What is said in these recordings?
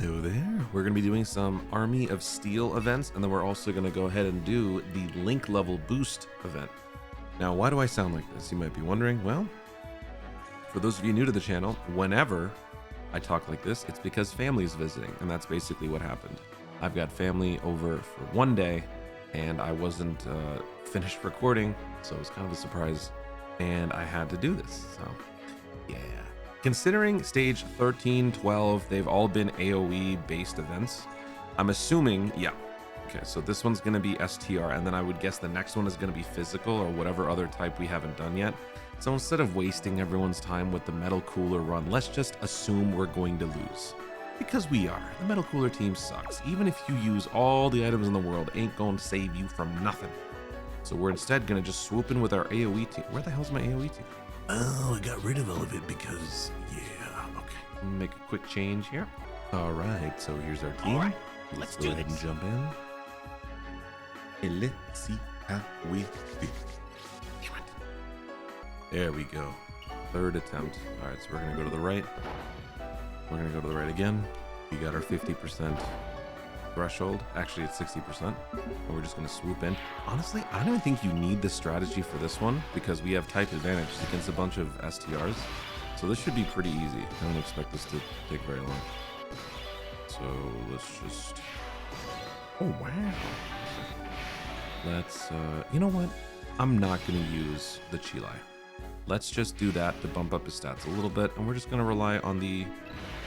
Hello there. We're going to be doing some Army of Steel events, and then we're also going to go ahead and do the Link Level Boost event. Now, why do I sound like this? You might be wondering. Well, for those of you new to the channel, whenever I talk like this, it's because family's visiting, and that's basically what happened. I've got family over for one day, and I wasn't finished recording, so it was kind of a surprise, and I had to do this, so yeah. Considering stage 13, 12, they've all been AoE based events. I'm assuming, yeah. Okay, so this one's gonna be STR, and then I would guess the next one is gonna be physical or whatever other type we haven't done yet. So instead of wasting everyone's time with the metal cooler run, let's just assume we're going to lose. Because we are. The metal cooler team sucks. Even if you use all the items in the world, ain't gonna save you from nothing. So we're instead gonna just swoop in with our AoE team. Where the hell's my AoE team? Oh, I got rid of all of it because, yeah, okay. Let me make a quick change here. All right, so here's our team. All right, let's go ahead and jump in. And let's see how we do. There we go. Third attempt. All right, so we're gonna go to the right. We're gonna go to the right again. We got our 50% threshold. Actually, it's 60%. And we're just gonna swoop in. Honestly, I don't think you need this strategy for this one because we have type advantage against a bunch of STRs. So this should be pretty easy. I don't expect this to take very long. So let's just... Oh, wow. Let's, you know what? I'm not gonna use the Chili. Let's just do that to bump up his stats a little bit, and we're just gonna rely on the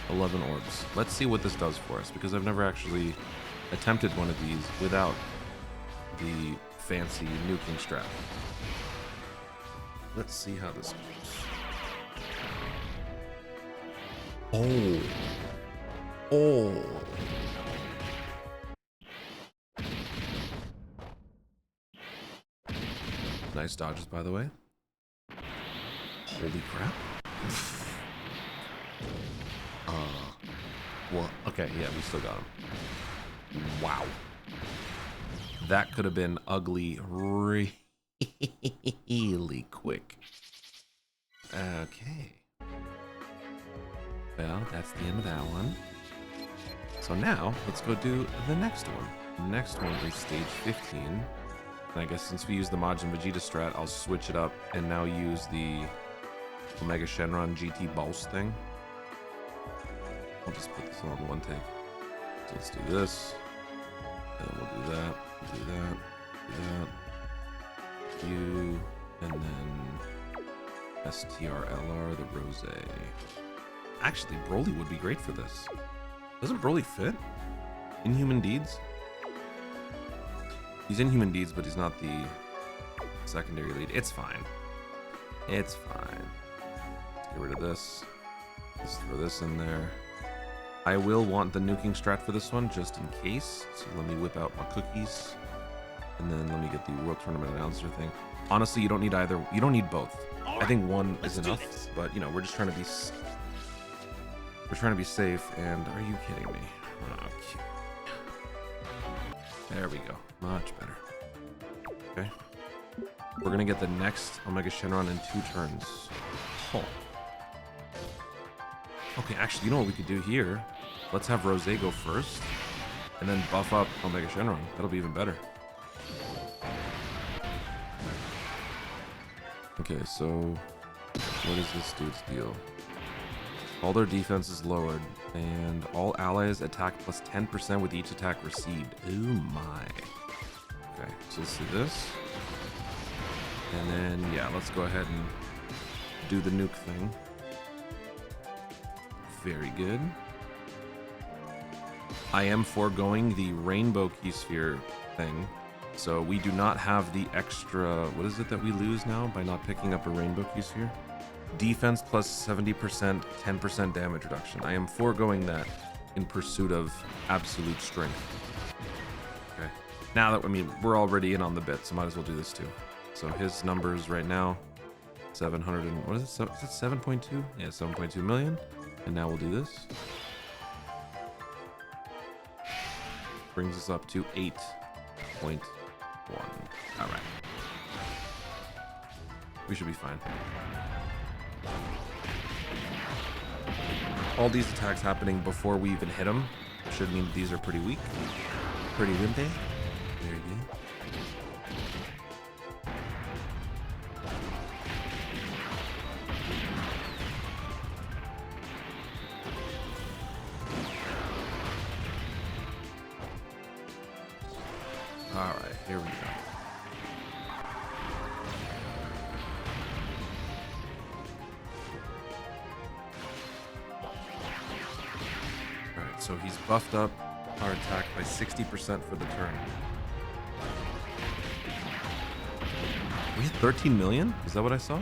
11 orbs. Let's see what this does for us, because I've never actually attempted one of these without the fancy nuking strat. Let's see how this goes. Oh. Nice dodges, by the way. Holy crap. Well, okay, yeah, we still got him. Wow. That could have been ugly really quick. Okay. Well, that's the end of that one. So now, let's go do the next one. The next one is stage 15. And I guess since we use the Majin Vegeta strat, I'll switch it up and now use the Omega Shenron GT Boss thing. I'll just put this on one take. So let's do this. And then we'll do that. Do that. Do that. You. And then STRLR, the Rose. Actually, Broly would be great for this. Doesn't Broly fit? Inhuman Deeds? He's Inhuman Deeds, but he's not the secondary lead. It's fine. It's fine. Let's get rid of this. Let's throw this in there. I will want the nuking strat for this one, just in case. So let me whip out my cookies. And then let me get the World Tournament announcer thing. Honestly, you don't need either. You don't need both. I think one is enough, but you know, we're just trying to be... We're trying to be safe, and are you kidding me? Okay. There we go. Much better. Okay. We're gonna get the next Omega Shenron in 2 turns. Oh. Okay, actually, you know what we could do here? Let's have Rose go first, and then buff up Omega Shenron. That'll be even better. Okay, so what is this dude's deal? All their defense is lowered, and all allies attack plus 10% with each attack received. Oh my. Okay, so let's do this. And then, yeah, let's go ahead and do the nuke thing. Very good. I am foregoing the rainbow key sphere thing, so we do not have the extra, what is it that we lose now by not picking up a rainbow key sphere? Defense plus 70%, 10% damage reduction. I am foregoing that in pursuit of absolute strength. Okay. Now that, I mean, we're already in on the bit, so might as well do this too. So his numbers right now, 700 and, what is it? Is it 7.2? Yeah, 7.2 million. And now we'll do this. Brings us up to 8.1. All right. We should be fine. all these attacks happening before we even hit them should mean these are pretty weak. Pretty wimpy. There you go. All right, here we go. All right, so he's buffed up our attack by 60% for the turn. We hit 13 million? Is that what I saw?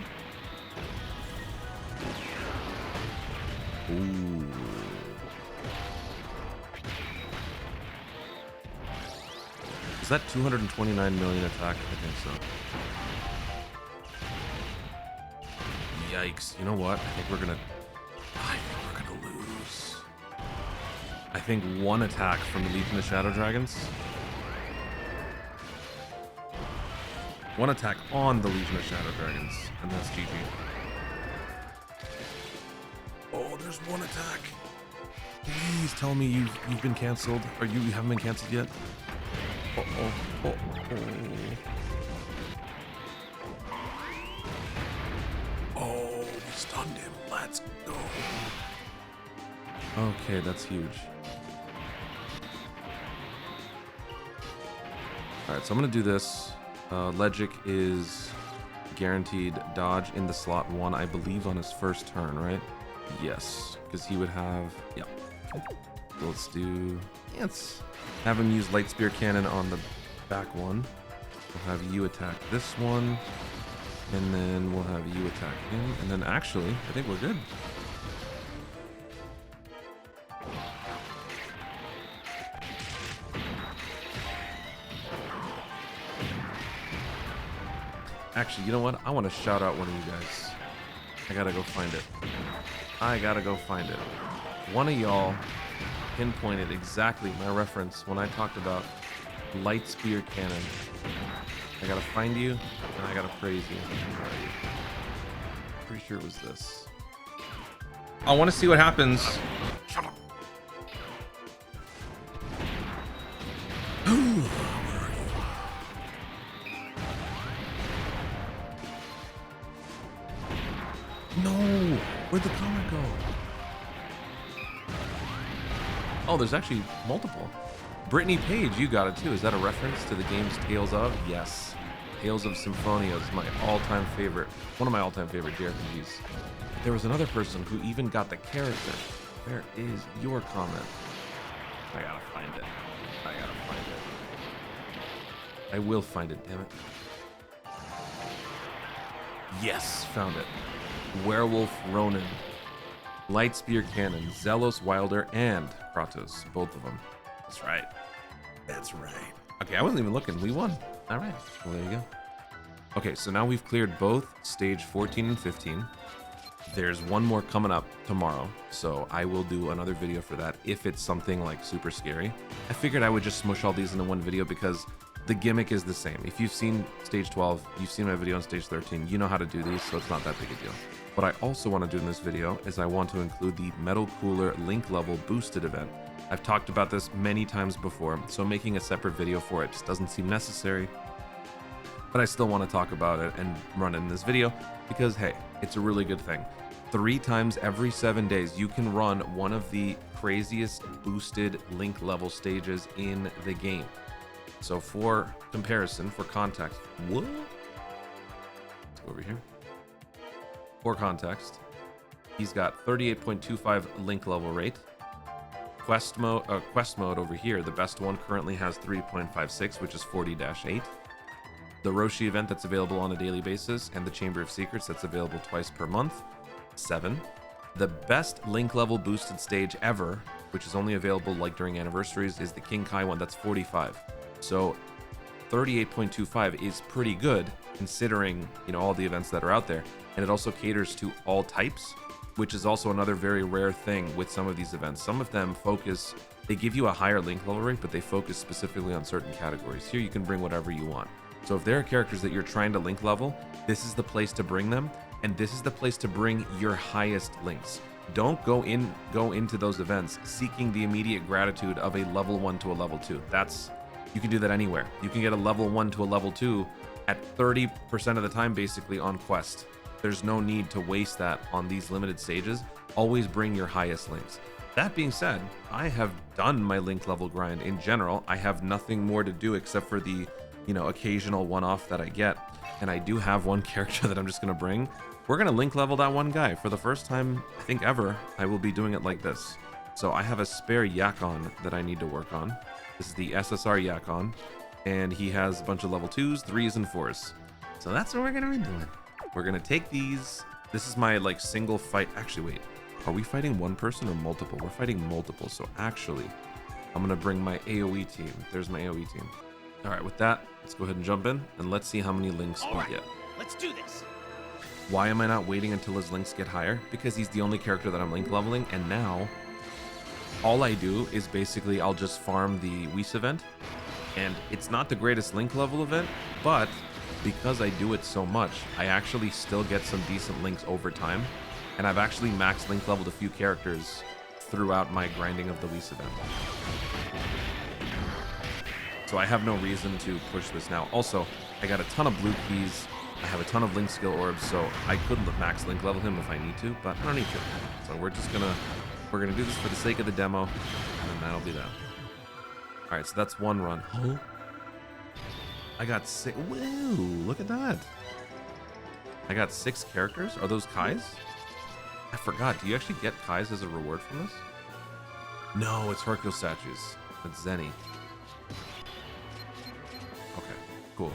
Ooh. Is that 229 million attack? I think so. Yikes. You know what? I think we're gonna lose. I think one attack from the Legion of Shadow Dragons. One attack on the Legion of Shadow Dragons, and that's GG. Oh, there's one attack. Please tell me you've been canceled, or you haven't been canceled yet. Oh. Oh, we stunned him. Let's go. Okay, that's huge. All right, so I'm gonna do this. Legic is guaranteed dodge in the slot 1, I believe, on his first turn, right? Yes, because he would have, yeah. So let's have him use Light Spear Cannon on the back one. We'll have you attack this one, and then we'll have you attack him, and then actually, I think we're good. Actually, you know what? I want to shout out one of you guys. I gotta go find it. One of y'all pinpointed exactly my reference when I talked about Light Spear Cannon. I gotta find you, and I gotta praise you. Where are you? Pretty sure it was this. I want to see what happens. Shut up. No! Where'd the comment go? Oh, there's actually multiple. Brittany Page, you got it too. Is that a reference to the game's Tales of? Yes. Tales of Symphonia is my all-time favorite. One of my all-time favorite JRPGs. There was another person who even got the character. Where is your comment? I gotta find it. I will find it, damn it. Yes, found it. Werewolf Ronin, Light Spear Cannon, Zelos Wilder, and Kratos. Both of them. That's right. Okay, I wasn't even looking. We won. All right. Well, there you go. Okay, so now we've cleared both stage 14 and 15. There's one more coming up tomorrow, so I will do another video for that if it's something like super scary. I figured I would just smush all these into one video because the gimmick is the same. If you've seen stage 12, you've seen my video on stage 13, you know how to do these, so it's not that big a deal. What I also want to do in this video is I want to include the Metal Cooler Link Level Boosted event. I've talked about this many times before, so making a separate video for it just doesn't seem necessary. But I still want to talk about it and run it in this video because, hey, it's a really good thing. 3 times every 7 days, you can run one of the craziest boosted link level stages in the game. So for comparison, for context, what? Let's go over here. For context, he's got 38.25 link level rate. Quest mode over here, the best one currently has 3.56, which is 40-8. The Roshi event that's available on a daily basis, and the Chamber of Secrets that's available twice per month, 7. The best link level boosted stage ever, which is only available like during anniversaries, is the King Kai one, that's 45. So 38.25 is pretty good considering, you know, all the events that are out there. And it also caters to all types, which is also another very rare thing with some of these events. Some of them focus, they give you a higher link level rate, but they focus specifically on certain categories. Here you can bring whatever you want. So if there are characters that you're trying to link level, this is the place to bring them. And this is the place to bring your highest links. don't go into those events seeking the immediate gratitude of a level 1 to a level 2. You can do that anywhere. You can get a level 1 to a level 2 at 30% of the time, basically, on quest. There's no need to waste that on these limited stages. Always bring your highest links. That being said, I have done my link level grind in general. I have nothing more to do except for the, occasional one-off that I get. And I do have one character that I'm just going to bring. We're going to link level that one guy. For the first time, I think ever, I will be doing it like this. So I have a spare Yakon that I need to work on. This is the SSR Yakon. And he has a bunch of level 2s, 3s, and 4s. So that's what we're going to be doing. We're going to take these. This is my, single fight. Actually, wait. Are we fighting one person or multiple? We're fighting multiple. So actually, I'm going to bring my AoE team. There's my AoE team. All right, with that, let's go ahead and jump in. And let's see how many links we get. Let's do this. Why am I not waiting until his links get higher? Because he's the only character that I'm link leveling. And now, all I do is basically I'll just farm the Whis event. And it's not the greatest link level event, but because I do it so much, I actually still get some decent links over time. And I've actually max link leveled a few characters throughout my grinding of the Whis event. So I have no reason to push this now. Also, I got a ton of blue keys. I have a ton of link skill orbs, so I could max link level him if I need to, but I don't need to. So we're gonna do this for the sake of the demo, and then that'll be that. All right, so that's one run. Oh, I got 6. Whoa, look at that. I got 6 characters. Are those Kais? I forgot. Do you actually get Kais as a reward from this? No, it's Hercule statues. It's Zenny. Okay, cool.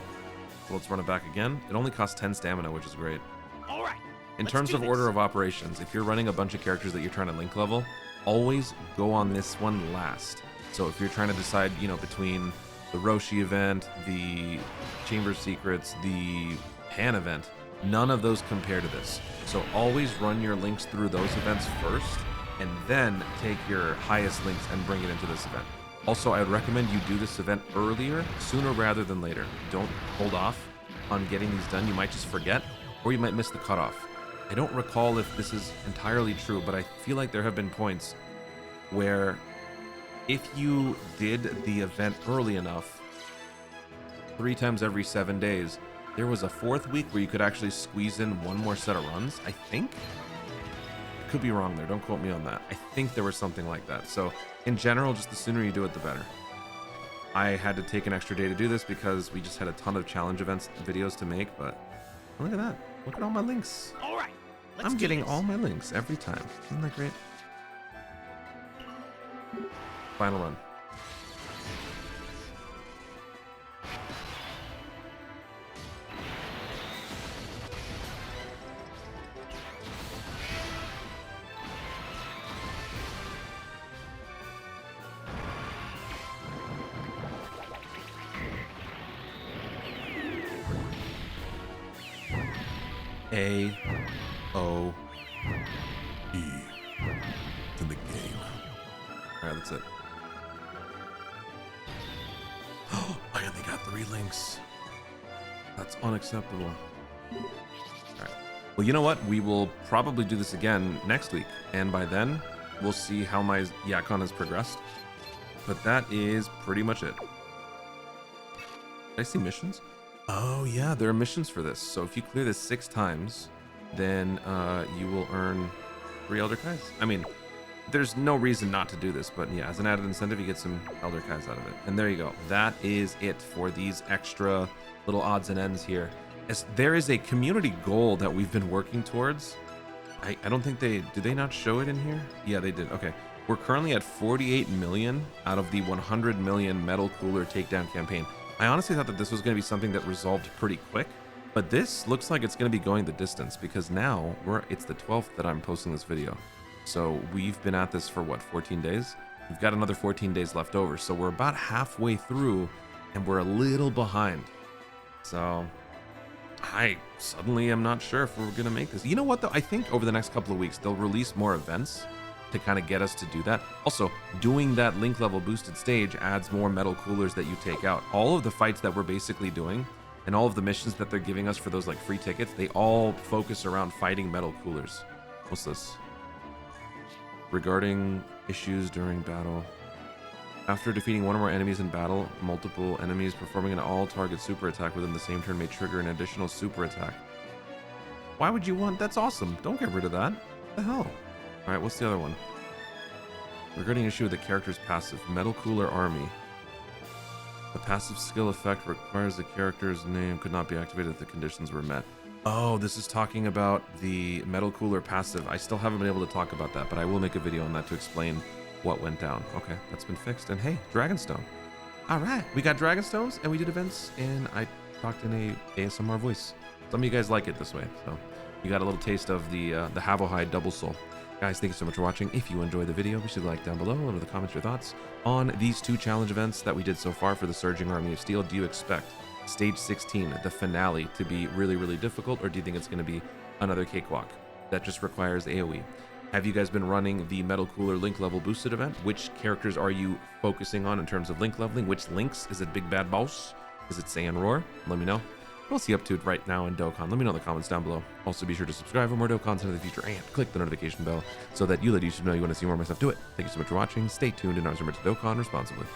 So let's run it back again. It only costs 10 stamina, which is great. All right. In terms of order of operations, if you're running a bunch of characters that you're trying to link level, always go on this one last. So if you're trying to decide, between the Roshi event, the Chamber Secrets, the Pan event, none of those compare to this. So always run your links through those events first, and then take your highest links and bring it into this event. Also, I would recommend you do this event earlier, sooner rather than later. Don't hold off on getting these done. You might just forget, or you might miss the cutoff. I don't recall if this is entirely true, but I feel like there have been points where if you did the event early enough, 3 times every 7 days, there was a 4th week where you could actually squeeze in one more set of runs, I think. Could be wrong there, don't quote me on that. I think there was something like that. So in general, just the sooner you do it, the better. I had to take an extra day to do this because we just had a ton of challenge events videos to make, but look at that. Look at all my links. All right. I'm getting all my links every time. Isn't that great? Final run. A-O-E. It's in the game. Alright, that's it. Oh, I only got 3 links. That's unacceptable. Alright. Well, you know what? We will probably do this again next week. And by then, we'll see how my Yakon has progressed. But that is pretty much it. Did I see missions? Oh yeah, there are missions for this. So if you clear this 6 times, then you will earn 3 Elder Kais. I mean, there's no reason not to do this, but yeah, as an added incentive, you get some Elder Kais out of it. And there you go. That is it for these extra little odds and ends here. As there is a community goal that we've been working towards. I don't think did they not show it in here? Yeah, they did. Okay. We're currently at 48 million out of the 100 million Metal Cooler takedown campaign. I honestly thought that this was going to be something that resolved pretty quick, but this looks like it's going to be going the distance because now it's the 12th that I'm posting this video. So we've been at this for what, 14 days? We've got another 14 days left over. So we're about halfway through and we're a little behind. So I suddenly am not sure if we're going to make this. You know what though? I think over the next couple of weeks, they'll release more events to kind of get us to do that. Also, doing that link level boosted stage adds more Metal Coolers that you take out. All of the fights that we're basically doing and all of the missions that they're giving us for those free tickets, they all focus around fighting Metal Coolers. What's this? regarding issues during battle. After defeating one or more enemies in battle, multiple enemies performing an all-target super attack within the same turn may trigger an additional super attack. Why would you want? That's awesome. Don't get rid of that. What the hell? All right, what's the other one? Regarding issue with the character's passive, Metal Cooler Army. The passive skill effect requires the character's name could not be activated if the conditions were met. Oh, this is talking about the Metal Cooler passive. I still haven't been able to talk about that, but I will make a video on that to explain what went down. Okay, that's been fixed. And hey, Dragonstone. All right, we got Dragonstones and we did events and I talked in a ASMR voice. Some of you guys like it this way, so you got a little taste of the Havohide Double Soul. Guys, thank you so much for watching. If you enjoyed the video, be sure to like down below and in the comments your thoughts on these 2 challenge events that we did so far for the Surging Army of Steel. Do you expect Stage 16, the finale, to be really, really difficult, or do you think it's going to be another cakewalk that just requires AoE? Have you guys been running the Metal Cooler Link Level Boosted event? Which characters are you focusing on in terms of link leveling? Which links? Is it Big Bad Boss? Is it Saiyan Roar? Let me know. What's he up to right now in Dokkan? Let me know in the comments down below. Also, be sure to subscribe for more Dokkan content in the future and click the notification bell so that you let YouTube know you want to see more of my stuff. Do it. Thank you so much for watching. Stay tuned and always remember to Dokkan responsibly.